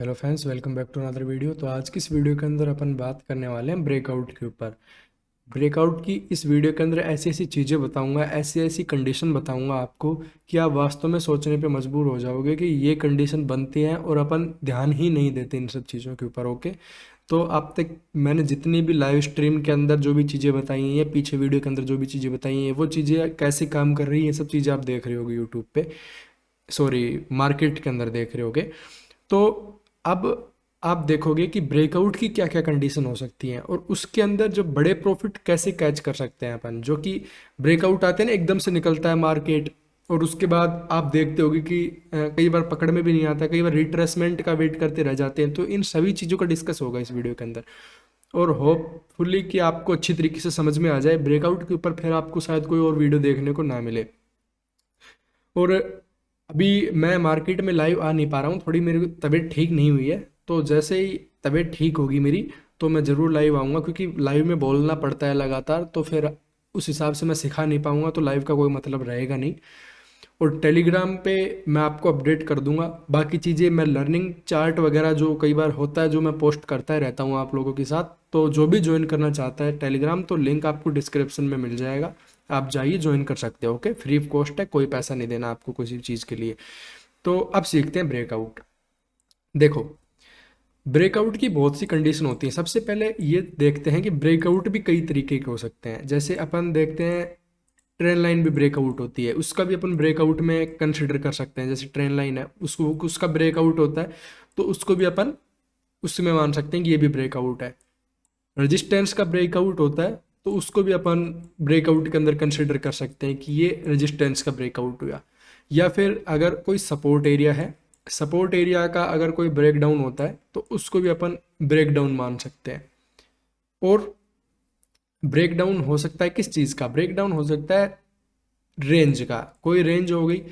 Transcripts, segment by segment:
Hello friends, welcome back to another video. तो आज की इस वीडियो के अंदर अपन बात करने वाले हैं ब्रेकआउट के ऊपर। ब्रेकआउट की इस वीडियो के अंदर ऐसी ऐसी चीज़ें बताऊंगा, ऐसी ऐसी कंडीशन बताऊंगा आपको कि आप वास्तव में सोचने पे मजबूर हो जाओगे कि ये कंडीशन बनती हैं और अपन ध्यान ही नहीं देते इन सब चीज़ों के ऊपर। ओके, तो अब तक मैंने जितनी भी लाइव स्ट्रीम के अंदर जो भी चीज़ें बताई हैं या पीछे वीडियो के अंदर जो भी चीज़ें बताई हैं, वो चीज़ें कैसे काम कर रही हैं, ये सब चीज़ें आप देख रहे होगे यूट्यूब पे, सॉरी मार्केट के अंदर देख रहे होगे। तो अब आप देखोगे कि ब्रेकआउट की क्या क्या कंडीशन हो सकती हैं और उसके अंदर जो बड़े प्रॉफिट कैसे कैच कर सकते हैं अपन। जो कि ब्रेकआउट आते हैं ना, एकदम से निकलता है मार्केट और उसके बाद आप देखते होगे कि कई बार पकड़ में भी नहीं आता, कई बार रिट्रेसमेंट का वेट करते रह जाते हैं। तो इन सभी चीज़ों का डिस्कस होगा इस वीडियो के अंदर और होपफुली कि आपको अच्छी तरीके से समझ में आ जाए ब्रेकआउट के ऊपर, फिर आपको शायद कोई और वीडियो देखने को ना मिले। और अभी मैं मार्केट में लाइव आ नहीं पा रहा हूँ, थोड़ी मेरी तबीयत ठीक नहीं हुई है। तो जैसे ही तबीयत ठीक होगी मेरी तो मैं ज़रूर लाइव आऊँगा, क्योंकि लाइव में बोलना पड़ता है लगातार, तो फिर उस हिसाब से मैं सिखा नहीं पाऊँगा, तो लाइव का कोई मतलब रहेगा नहीं। और टेलीग्राम पे मैं आपको अपडेट कर दूंगा बाकी चीज़ें। मैं लर्निंग चार्ट वगैरह जो कई बार होता है जो मैं पोस्ट करता ही रहता हूँ आप लोगों के साथ। तो जो भी ज्वाइन करना चाहता है टेलीग्राम, तो लिंक आपको डिस्क्रिप्शन में मिल जाएगा, आप जाइए ज्वाइन कर सकते हो। ओके, फ्री ऑफ कॉस्ट है, कोई पैसा नहीं देना आपको किसी चीज़ के लिए। तो अब सीखते हैं ब्रेकआउट। देखो, ब्रेकआउट की बहुत सी कंडीशन होती है। सबसे पहले ये देखते हैं कि ब्रेकआउट भी कई तरीके के हो सकते हैं। जैसे अपन देखते हैं ट्रेन लाइन भी ब्रेकआउट होती है, उसका भी अपन ब्रेकआउट में कंसिडर कर सकते हैं। जैसे ट्रेन लाइन है, उसको उसका ब्रेकआउट होता है, तो उसको भी अपन उसमें मान सकते हैं कि ये भी ब्रेकआउट है। रेजिस्टेंस का ब्रेकआउट होता है, तो उसको भी अपन ब्रेकआउट के अंदर कंसिडर कर सकते हैं कि ये रेजिस्टेंस का ब्रेकआउट हुआ। या फिर अगर कोई सपोर्ट एरिया है, सपोर्ट एरिया का अगर कोई ब्रेकडाउन होता है तो उसको भी अपन ब्रेकडाउन मान सकते हैं। और ब्रेकडाउन हो सकता है किस चीज़ का? ब्रेकडाउन हो सकता है रेंज का, कोई रेंज हो गई,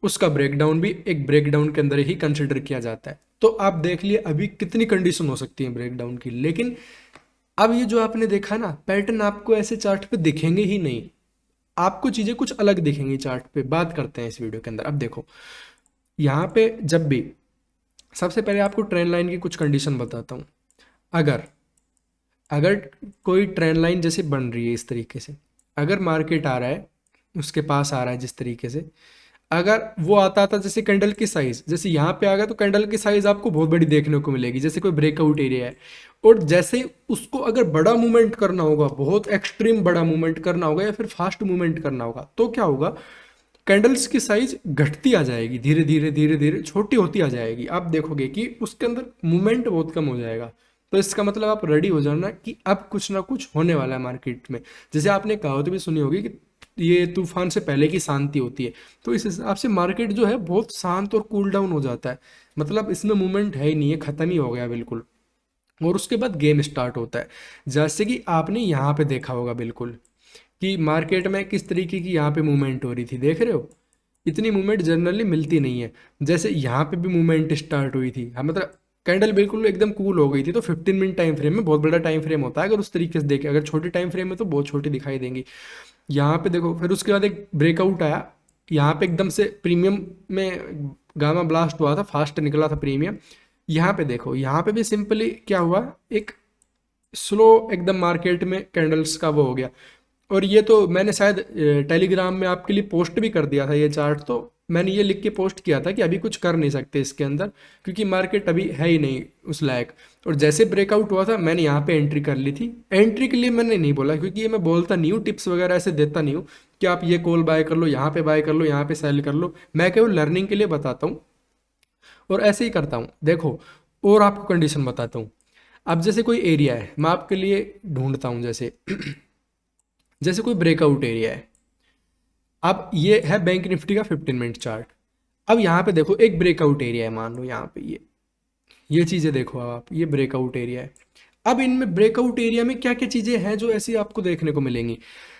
उसका ब्रेकडाउन भी एक ब्रेकडाउन के अंदर ही कंसिडर किया जाता है। तो आप देख लिए अभी कितनी कंडीशन हो सकती है ब्रेकडाउन की। लेकिन अब ये जो आपने देखा ना पैटर्न, आपको ऐसे चार्ट पे दिखेंगे ही नहीं, आपको चीजें कुछ अलग दिखेंगी चार्ट पे। बात करते हैं इस वीडियो के अंदर। अब देखो, यहाँ पे जब भी, सबसे पहले आपको ट्रेंड लाइन की कुछ कंडीशन बताता हूँ। अगर अगर कोई ट्रेंड लाइन जैसे बन रही है इस तरीके से, अगर मार्केट आ रहा है, उसके पास आ रहा है जिस तरीके से, अगर वो आता था जैसे कैंडल की साइज, जैसे यहाँ पे आ गया तो कैंडल की साइज आपको बहुत बड़ी देखने को मिलेगी, जैसे कोई ब्रेकआउट एरिया है। और जैसे ही उसको अगर बड़ा मूवमेंट करना होगा, बहुत एक्सट्रीम बड़ा मूवमेंट करना होगा या फिर फास्ट मूवमेंट करना होगा, तो क्या होगा? कैंडल्स की साइज घटती आ जाएगी, धीरे धीरे धीरे धीरे छोटी होती आ जाएगी। आप देखोगे कि उसके अंदर मूवमेंट बहुत कम हो जाएगा। तो इसका मतलब आप रेडी हो जाना कि अब कुछ ना कुछ होने वाला है मार्केट में। जैसे आपने कहावत भी सुनी होगी कि ये तूफान से पहले की शांति होती है। तो इस हिसाब से मार्केट जो है बहुत शांत और कूल डाउन हो जाता है, मतलब इसमें मूवमेंट है ही नहीं है, खत्म ही हो गया बिल्कुल। और उसके बाद गेम स्टार्ट होता है। जैसे कि आपने यहाँ पे देखा होगा बिल्कुल कि मार्केट में किस तरीके की यहाँ पे मूवमेंट हो रही थी, देख रहे हो? इतनी मूवमेंट जनरली मिलती नहीं है। जैसे यहाँ पे भी मूवमेंट स्टार्ट हुई थी, हाँ, मतलब कैंडल बिल्कुल एकदम कूल हो गई थी। तो 15 मिनट टाइम फ्रेम में बहुत बड़ा टाइम फ्रेम होता है, अगर उस तरीके से देखें। अगर छोटे टाइम फ्रेम में तो बहुत छोटी दिखाई देंगी। यहाँ पे देखो, फिर उसके बाद एक ब्रेकआउट आया, यहाँ पे एकदम से प्रीमियम में गामा ब्लास्ट हुआ था, फास्ट निकला था प्रीमियम। यहाँ पे देखो, यहाँ पे भी सिंपली क्या हुआ, एक स्लो एकदम मार्केट में कैंडल्स का वो हो गया। और ये तो मैंने शायद टेलीग्राम में आपके लिए पोस्ट भी कर दिया था ये चार्ट। तो मैंने ये लिख के पोस्ट किया था कि अभी कुछ कर नहीं सकते इसके अंदर, क्योंकि मार्केट अभी है ही नहीं उस लायक। और जैसे ब्रेकआउट हुआ था मैंने यहाँ पे एंट्री कर ली थी। एंट्री के लिए मैंने नहीं बोला, क्योंकि ये मैं बोलता नहीं हूँ, टिप्स वगैरह ऐसे देता नहीं हूँ कि आप ये कॉल बाय कर लो, यहाँ पे बाय कर लो, यहाँ पे सेल कर लो। मैं केवल लर्निंग के लिए बताता हूँ और ऐसे ही करता हूँ। देखो, और आपको कंडीशन बताता हूँ। अब जैसे कोई एरिया है, मैं आपके लिए ढूंढता हूँ। जैसे जैसे कोई ब्रेकआउट एरिया है। अब ये है बैंक निफ्टी का 15 मिनट चार्ट। अब यहाँ पे देखो एक ब्रेकआउट एरिया है, मान लो यहाँ पे ये चीज़ें देखो। अब आप, ये ब्रेकआउट एरिया है। अब इनमें ब्रेकआउट एरिया में क्या क्या चीज़ें हैं जो ऐसी आपको देखने को मिलेंगी?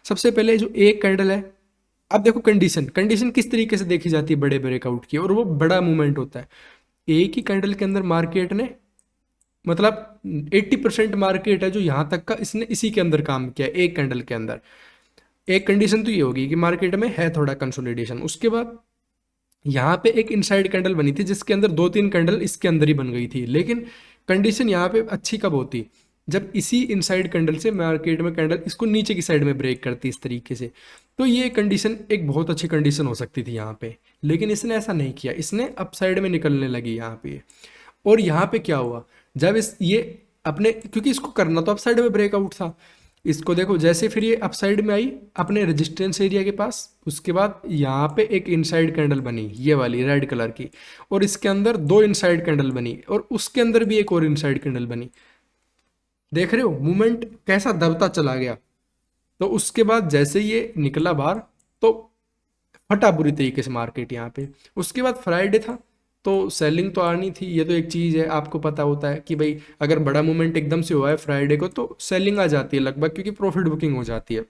सबसे पहले जो एक कैंडल है, अब देखो कंडीशन कंडीशन किस तरीके से देखी जाती है बड़े ब्रेकआउट की, और वो बड़ा मूवमेंट होता है। एक ही कैंडल के अंदर मार्केट ने, मतलब 80% मार्केट है जो यहाँ तक का इसने इसी के अंदर काम किया, एक कैंडल के अंदर। एक कंडीशन तो ये होगी कि मार्केट में है थोड़ा कंसोलिडेशन। उसके बाद यहाँ पे एक इनसाइड कैंडल बनी थी जिसके अंदर 2-3 कैंडल इसके अंदर ही बन गई थी, लेकिन कंडीशन यहाँ पे अच्छी कब होती, जब इसी इनसाइड कैंडल से मार्केट में कैंडल इसको नीचे की साइड में ब्रेक करती इस तरीके से। तो ये कंडीशन एक बहुत अच्छी कंडीशन हो सकती थी यहाँ पे, लेकिन इसने ऐसा नहीं किया, इसने अप साइड में निकलने लगी यहाँ पे। और यहाँ पे क्या हुआ, जब इस ये अपने, क्योंकि इसको करना तो अप साइड में ब्रेकआउट था, इसको देखो जैसे फिर ये अप साइड में आई अपने रेजिस्टेंस एरिया के पास, उसके बाद यहाँ पे एक इनसाइड कैंडल बनी ये वाली रेड कलर की, और इसके अंदर 2 इनसाइड कैंडल बनी, और उसके अंदर भी एक और इनसाइड कैंडल बनी। देख रहे हो मूवमेंट कैसा दबता चला गया। तो उसके बाद जैसे ये निकला बाहर तो फटा बुरी तरीके से मार्केट यहाँ पे। उसके बाद फ्राइडे था तो सेलिंग तो आनी थी, ये तो एक चीज़ है, आपको पता होता है कि भाई अगर बड़ा मूवमेंट एकदम से हुआ है फ्राइडे को तो सेलिंग आ जाती है लगभग, क्योंकि प्रॉफिट बुकिंग हो जाती है।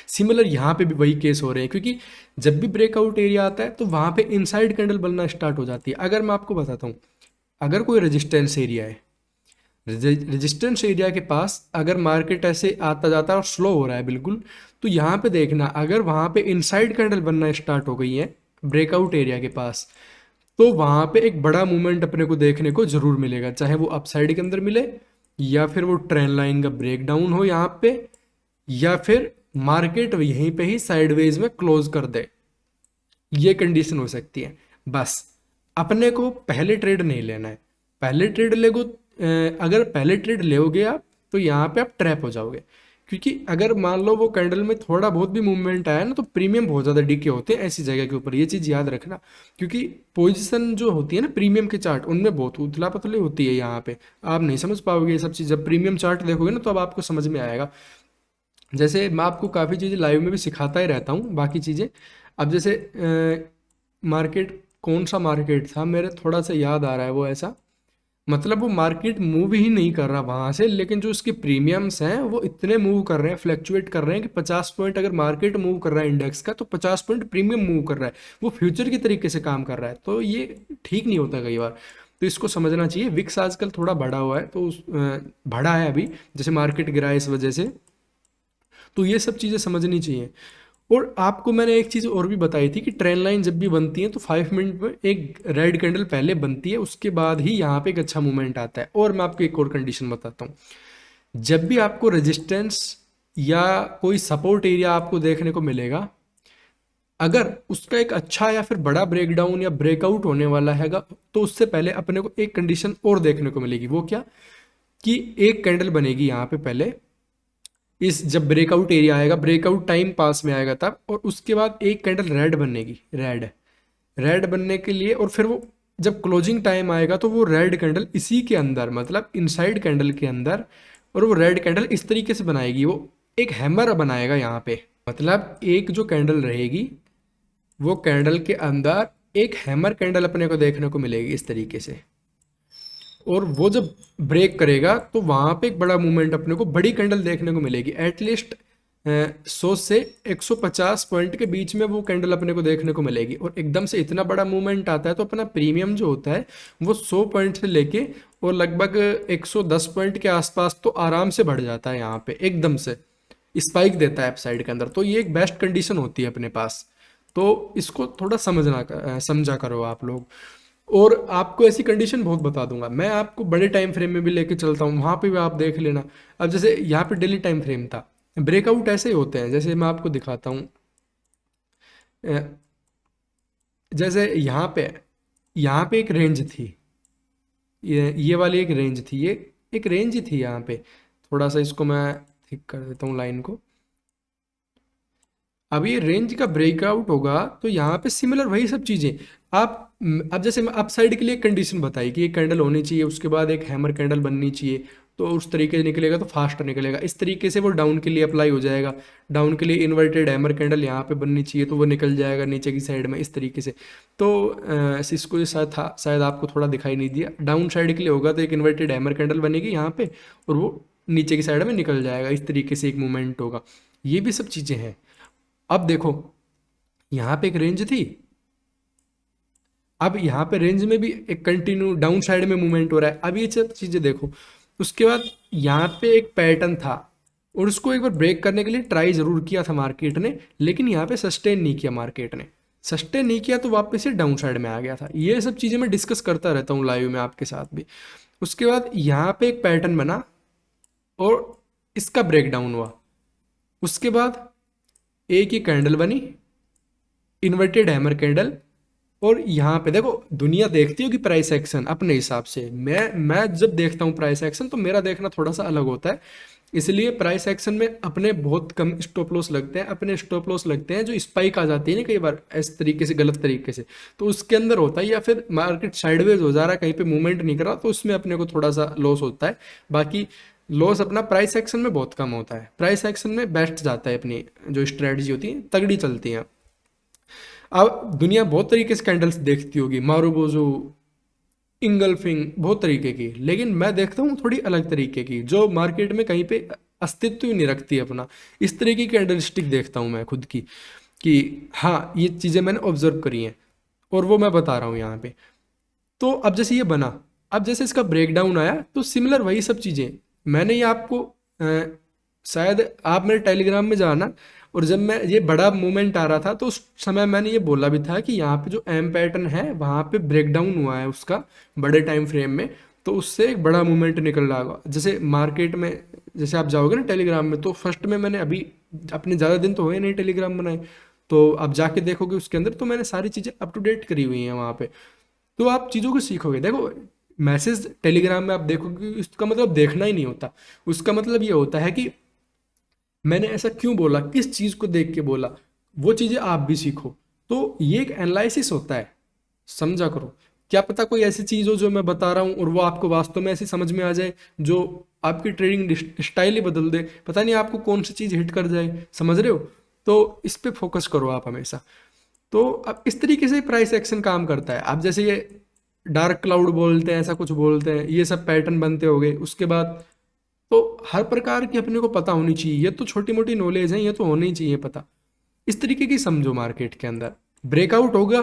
सिमिलर यहाँ पे भी वही केस हो रहे हैं, क्योंकि जब भी ब्रेकआउट एरिया आता है तो वहाँ पे इनसाइड कैंडल बनना स्टार्ट हो जाती है। अगर मैं आपको बताता हूँ, अगर कोई रेजिस्टेंस एरिया है, रेजिस्टेंस एरिया के पास अगर मार्केट ऐसे आता जाता है और स्लो हो रहा है बिल्कुल, तो यहाँ पे देखना अगर वहाँ पे इनसाइड कैंडल बनना स्टार्ट हो गई है ब्रेकआउट एरिया के पास, तो वहाँ पे एक बड़ा मूवमेंट अपने को देखने को जरूर मिलेगा, चाहे वो अपसाइड के अंदर मिले या फिर वो ट्रेंड लाइन का ब्रेक डाउन हो यहाँ पे, या फिर मार्केट यहीं पे ही साइडवेज में क्लोज कर दे, ये कंडीशन हो सकती है। बस अपने को पहले ट्रेड नहीं लेना है, पहले ट्रेड लेगो, अगर पहले ट्रेड लेोगे आप तो यहाँ पे आप ट्रैप हो जाओगे, क्योंकि अगर मान लो वो कैंडल में थोड़ा बहुत भी मूवमेंट आया ना तो प्रीमियम बहुत ज़्यादा डिके होते हैं ऐसी जगह के ऊपर, ये चीज़ याद रखना। क्योंकि पोजीशन जो होती है ना प्रीमियम के चार्ट उनमें बहुत उथला पतली होती है, यहाँ पे आप नहीं समझ पाओगे ये सब चीज़, जब प्रीमियम चार्ट देखोगे ना तो अब आपको समझ में आएगा। जैसे मैं आपको काफ़ी चीज़ें लाइव में भी सिखाता ही रहता हूँ बाकी चीज़ें। अब जैसे मार्केट, कौन सा मार्केट था मेरे थोड़ा सा याद आ रहा है, वो ऐसा मतलब वो मार्केट मूव ही नहीं कर रहा वहाँ से, लेकिन जो उसके प्रीमियम्स हैं वो इतने मूव कर रहे हैं, फ्लैक्चुएट कर रहे हैं कि 50 पॉइंट अगर मार्केट मूव कर रहा है इंडेक्स का तो 50 पॉइंट प्रीमियम मूव कर रहा है, वो फ्यूचर की तरीके से काम कर रहा है। तो ये ठीक नहीं होता कई बार, तो इसको समझना चाहिए। विक्स आजकल थोड़ा बढ़ा हुआ है, तो बढ़ा है अभी, जैसे मार्केट गिरा है इस वजह से, तो ये सब चीज़ें समझनी चाहिए। और आपको मैंने एक चीज़ और भी बताई थी कि ट्रेंड लाइन जब भी बनती है तो 5 मिनट में एक रेड कैंडल पहले बनती है, उसके बाद ही यहाँ पे एक अच्छा मूवमेंट आता है। और मैं आपको एक और कंडीशन बताता हूँ, जब भी आपको रेजिस्टेंस या कोई सपोर्ट एरिया आपको देखने को मिलेगा, अगर उसका एक अच्छा या फिर बड़ा ब्रेकडाउन या ब्रेकआउट होने वाला हैगा, तो उससे पहले अपने को एक कंडीशन और देखने को मिलेगी। वो क्या, कि एक कैंडल बनेगी यहाँ पे पहले, इस जब ब्रेकआउट एरिया आएगा, ब्रेकआउट टाइम पास में आएगा तब, और उसके बाद एक कैंडल रेड बनेगी, रेड रेड बनने के लिए, और फिर वो जब क्लोजिंग टाइम आएगा तो वो रेड कैंडल इसी के अंदर, मतलब इनसाइड कैंडल के अंदर, और वो रेड कैंडल इस तरीके से बनाएगी, वो एक हैमर बनाएगा यहाँ पे, मतलब एक जो कैंडल रहेगी वो कैंडल के अंदर एक हैमर कैंडल अपने को देखने को मिलेगी इस तरीके से, और वो जब ब्रेक करेगा तो वहाँ पे एक बड़ा मूवमेंट अपने को, बड़ी कैंडल देखने को मिलेगी, एटलीस्ट 100 से 150 पॉइंट के बीच में वो कैंडल अपने को देखने को मिलेगी। और एकदम से इतना बड़ा मूवमेंट आता है तो अपना प्रीमियम जो होता है वो 100 पॉइंट से लेके और लगभग 110 पॉइंट के आसपास तो आराम से बढ़ जाता है, यहाँ पे एकदम से स्पाइक देता है अपसाइड के अंदर। तो ये एक बेस्ट कंडीशन होती है अपने पास, तो इसको थोड़ा समझा करो आप लोग। और आपको ऐसी कंडीशन बहुत बता दूंगा, मैं आपको बड़े टाइम फ्रेम में भी लेके चलता हूँ, वहाँ पे भी आप देख लेना। अब जैसे यहाँ पे डेली टाइम फ्रेम था, ब्रेकआउट ऐसे ही होते हैं, जैसे मैं आपको दिखाता हूँ। जैसे यहाँ पे एक रेंज थी, ये वाली एक रेंज थी, ये एक रेंज ही थी यहाँ पे। थोड़ा सा इसको मैं ठीक कर देता हूँ लाइन को। अब ये रेंज का ब्रेकआउट होगा तो यहाँ पे सिमिलर वही सब चीज़ें आप, अब जैसे मैं अप साइड के लिए कंडीशन बताई कि एक कैंडल होनी चाहिए, उसके बाद एक हैमर कैंडल बननी चाहिए, तो उस तरीके से निकलेगा तो फास्ट निकलेगा। इस तरीके से वो डाउन के लिए अप्लाई हो जाएगा, डाउन के लिए इन्वर्टेड हैमर कैंडल यहाँ पे बननी चाहिए तो वो निकल जाएगा नीचे की साइड में इस तरीके से। तो इसको शायद आपको थोड़ा दिखाई नहीं दिया, डाउन साइड के लिए होगा तो एक इन्वर्टेड हैमर कैंडल बनेगी यहाँ पे और वो नीचे की साइड में निकल जाएगा, इस तरीके से एक मूवमेंट होगा। ये भी सब चीज़ें हैं। अब देखो यहाँ पे एक रेंज थी, अब यहाँ पे रेंज में भी एक कंटिन्यू डाउन साइड में मूवमेंट हो रहा है। अब ये सब चीज़ें देखो, उसके बाद यहाँ पे एक पैटर्न था और उसको एक बार ब्रेक करने के लिए ट्राई ज़रूर किया था मार्केट ने, लेकिन यहाँ पे सस्टेन नहीं किया मार्केट ने, सस्टेन नहीं किया तो वापस से डाउन साइड में आ गया था। ये सब चीज़ें मैं डिस्कस करता रहता हूँ लाइव में आपके साथ भी। उसके बाद यहाँ पे एक पैटर्न बना और इसका ब्रेकडाउन हुआ। उसके बाद एक ही कैंडल बनी, इन्वर्टेड हैमर कैंडल। और यहाँ पे देखो दुनिया देखती हो कि प्राइस एक्शन अपने हिसाब से, मैं जब देखता हूँ प्राइस एक्शन तो मेरा देखना थोड़ा सा अलग होता है। इसलिए प्राइस एक्शन में अपने बहुत कम स्टॉप लॉस लगते हैं, अपने स्टॉप लॉस लगते हैं जो स्पाइक आ जाती है ना कई बार इस तरीके से, गलत तरीके से, तो उसके अंदर होता है। या फिर मार्केट साइडवेज हो जा रहा है, कहीं पे मूवमेंट नहीं कर रहा, तो उसमें अपने को थोड़ा सा लॉस होता है। बाकी लॉस अपना प्राइस एक्शन में बहुत कम होता है। प्राइस एक्शन में बेस्ट जाता है, अपनी जो स्ट्रेटजी होती है तगड़ी चलती है। अब दुनिया बहुत तरीके से कैंडल्स देखती होगी, मारूबोजो, इंगल्फिंग, बहुत तरीके की, लेकिन मैं देखता हूँ थोड़ी अलग तरीके की जो मार्केट में कहीं पे अस्तित्व ही नहीं रखती अपना। इस तरीके की कैंडलस्टिक देखता हूँ मैं खुद की, कि हाँ ये चीज़ें मैंने ऑब्जर्व करी हैं और वो मैं बता रहा हूँ यहाँ पे। तो अब जैसे ये बना, अब जैसे इसका ब्रेकडाउन आया तो सिमिलर वही सब चीज़ें मैंने ये आपको शायद आप मेरे टेलीग्राम में जाना, और जब मैं ये बड़ा मूवमेंट आ रहा था तो उस समय मैंने ये बोला भी था कि यहाँ पे जो एम पैटर्न है वहाँ पे ब्रेकडाउन हुआ है उसका बड़े टाइम फ्रेम में, तो उससे एक बड़ा मूवमेंट निकल रहा होगा। जैसे मार्केट में जैसे आप जाओगे ना टेलीग्राम में, तो फर्स्ट में मैंने अभी अपने ज़्यादा दिन तो हुए नहीं टेलीग्राम बनाए, तो आप जाके देखोगे उसके अंदर तो मैंने सारी चीज़ें अप टू डेट करी हुई हैं वहाँ पे। तो आप चीज़ों को सीखोगे। देखो मैसेज टेलीग्राम में आप देखोगे, उसका मतलब देखना ही नहीं होता, उसका मतलब ये होता है कि मैंने ऐसा क्यों बोला, किस चीज़ को देख के बोला, वो चीज़ें आप भी सीखो। तो ये एक एनालिसिस होता है, समझा करो। क्या पता कोई ऐसी चीज़ हो जो मैं बता रहा हूँ और वो आपको वास्तव में ऐसी समझ में आ जाए जो आपकी ट्रेडिंग स्टाइल ही बदल दे, पता नहीं आपको कौन सी चीज़ हिट कर जाए, समझ रहे हो। तो इस पे फोकस करो आप हमेशा। तो अब इस तरीके से प्राइस एक्शन काम करता है। आप जैसे ये डार्क क्लाउड बोलते हैं, ऐसा कुछ बोलते हैं, ये सब पैटर्न बनते हो गए। उसके बाद तो हर प्रकार की अपने को पता होनी चाहिए, ये तो छोटी मोटी नॉलेज है, ये तो होनी ही चाहिए पता। इस तरीके की समझो मार्केट के अंदर ब्रेकआउट होगा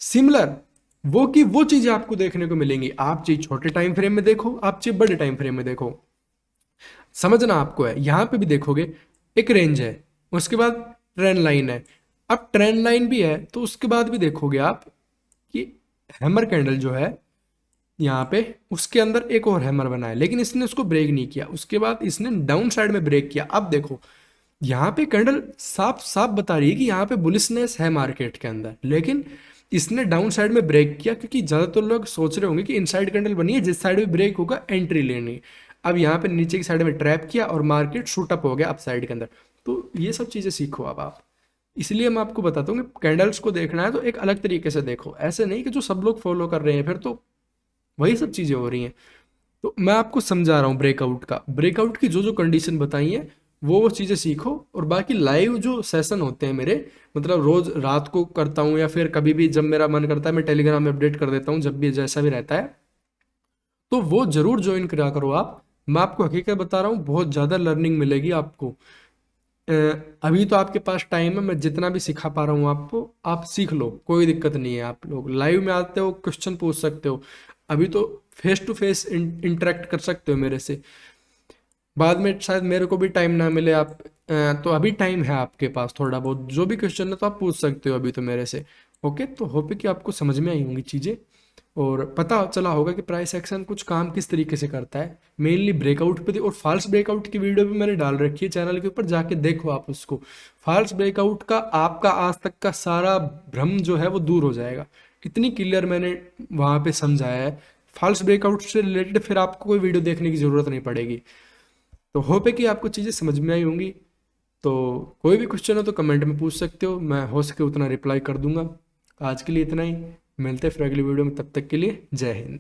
सिमिलर, वो की वो चीजें आपको देखने को मिलेंगी। आप चीज छोटे टाइम फ्रेम में देखो, आप चीज बड़े टाइम फ्रेम में देखो, समझना आपको है। यहां पे भी देखोगे एक रेंज है, उसके बाद ट्रेंड लाइन है। अब ट्रेंड लाइन भी है तो उसके बाद भी देखोगे आप कि हैमर कैंडल जो है यहाँ पे, उसके अंदर एक और हैमर बना है, लेकिन इसने उसको ब्रेक नहीं किया। उसके बाद इसने डाउन साइड में ब्रेक किया। अब देखो यहाँ पे कैंडल साफ साफ बता रही है कि यहाँ पे बुलिशनेस है मार्केट के अंदर, लेकिन इसने डाउन साइड में ब्रेक किया, क्योंकि ज़्यादातर लोग सोच रहे होंगे कि इनसाइड कैंडल बनी है, जिस साइड में ब्रेक होगा एंट्री लेनी है। अब यहाँ पे नीचे की साइड में ट्रैप किया और मार्केट शूट अप हो गया अप साइड के अंदर। तो ये सब चीज़ें सीखो अब आप। इसलिए मैं आपको बताता हूँ कि कैंडल्स को देखना है तो एक अलग तरीके से देखो, ऐसे नहीं कि जो सब लोग फॉलो कर रहे हैं फिर तो वही सब चीज़ें हो रही हैं। तो मैं आपको समझा रहा हूँ ब्रेकआउट की जो जो कंडीशन बताई है वो चीज़ें सीखो। और बाकी लाइव जो सेशन होते हैं मेरे, मतलब रोज रात को करता हूँ या फिर कभी भी जब मेरा मन करता है मैं टेलीग्राम में अपडेट कर देता हूँ, जब भी जैसा भी रहता है, तो वो जरूर ज्वाइन करा करो आप। मैं आपको हकीकत बता रहा हूँ, बहुत ज़्यादा लर्निंग मिलेगी आपको। अ, अभी तो आपके पास टाइम है, मैं जितना भी सिखा पा रहा हूँ आपको आप सीख लो, कोई दिक्कत नहीं है। आप लोग लाइव में आते हो, क्वेश्चन पूछ सकते हो, अभी तो फेस टू फेस इंटरेक्ट कर सकते हो मेरे से। बाद में शायद मेरे को भी टाइम ना मिले, आप तो अभी टाइम है आपके पास, थोड़ा बहुत जो भी क्वेश्चन है तो आप पूछ सकते हो अभी तो मेरे से। ओके, तो होप कि आपको समझ में आई होंगी चीज़ें और पता चला होगा कि प्राइस एक्शन कुछ काम किस तरीके से करता है। मेनली ब्रेकआउट पे थी, और फॉल्स ब्रेकआउट की वीडियो भी मैंने डाल रखी है चैनल के ऊपर, जाके देखो आप उसको। फॉल्स ब्रेकआउट का आपका आज तक का सारा भ्रम जो है वो दूर हो जाएगा, इतनी क्लियर मैंने वहाँ पे समझाया है। फॉल्स ब्रेकआउट से रिलेटेड फिर आपको कोई वीडियो देखने की ज़रूरत नहीं पड़ेगी। तो होप है कि आपको चीज़ें समझ में आई होंगी। तो कोई भी क्वेश्चन हो तो कमेंट में पूछ सकते हो, मैं हो सके उतना रिप्लाई कर दूंगा। आज के लिए इतना ही, मिलते हैं फिर अगली वीडियो में, तब तक के लिए जय हिंद।